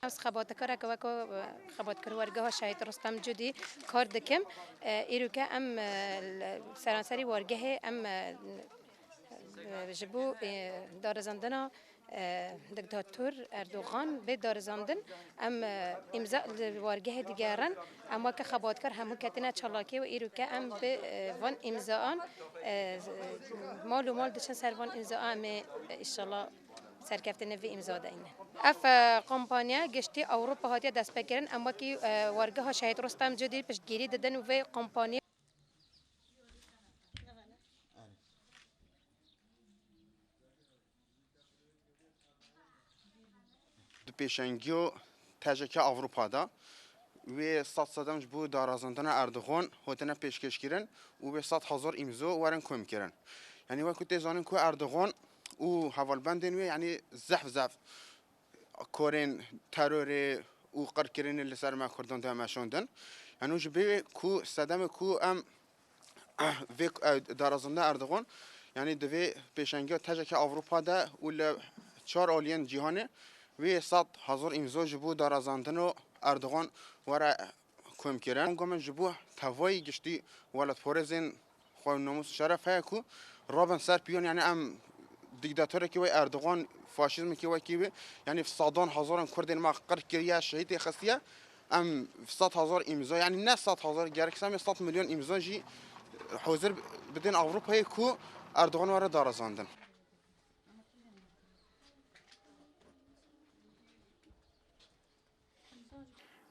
از خبات کار که خبات کار ورگه ها شاید رستم جدی کار دکم ایرو که ام سرانسری ورگه ام جبو دارزندنا دکتاتور اردوغان به دارزندن ام امضا ورگه دیگران اما که خبات کار همون کتنه چالاکی و ایرو که ام به وان امضاان مال و مال دشن سر وان امضا ام انشالله سرکفت نوی امضا دینه. اف کمپانیا گشتی اروپا هاتیه دست بگیرن اما کی ورگه ها شهید رستم جدی پشتگیری دادن و کمپانی پیشنگیو تجک اروپا و 100 جبو دارازندن اردوغان هاتن پیشکش کردن و به 100,000 امضا ورن کم کردن. یعنی وقتی تزانن که اردوغان او حوالبندن و یعنی زحف کارن ترور او قرار کردن لسر ما کردن دامشاندن. یعنی جبه کو sedem کو ام و دارازنده اردوغان یعنی دوی پیشنگی تجک اروپا دا ول 4 آلیان جهانه و 100,000 امضا جبو دارازندن و اردوغان ورا کم کردن. گمان جبو توایی گشتی ولد پارزین خوان ناموس شرف های کو رابن سر پیون یعنی ام دîktator که وی اردوغان فاشیسم که وی کیه یعنی 100,000 کردن ما قرار کردیا شهید خستیه ام 100,000 امضا یعنی نه 100,000 گرکسام 100 میلیون امضا جی حاضر بدین اروپایی کو اردوغان ورا دارزاندن.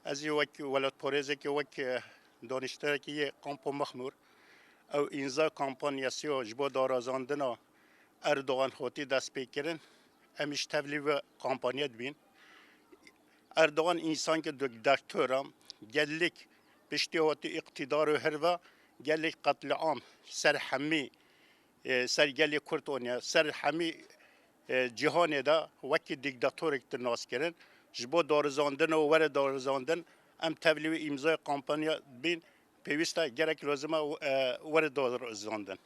از یک ولاد پارزه که یک دانشتر که یک کامپو مخمور او اینجا کامپانیاسیو جبو دارازاندنا اردوغان خودی دست پیکرن امیش تبلی و کامپانیت بین اردوغان انسان که دکتاتورم گلک پشتی هاتی اقتدار و هروا گلک قتل عام سر همی سر گلک کردونیا سر همی جهان دا وکی دîktator اکتناس کردن جبو دارزاندن و ور دارزاندن ام تبلی و امضای کامپانیا بین پیوسته گرک لازمه ور دارزاندن.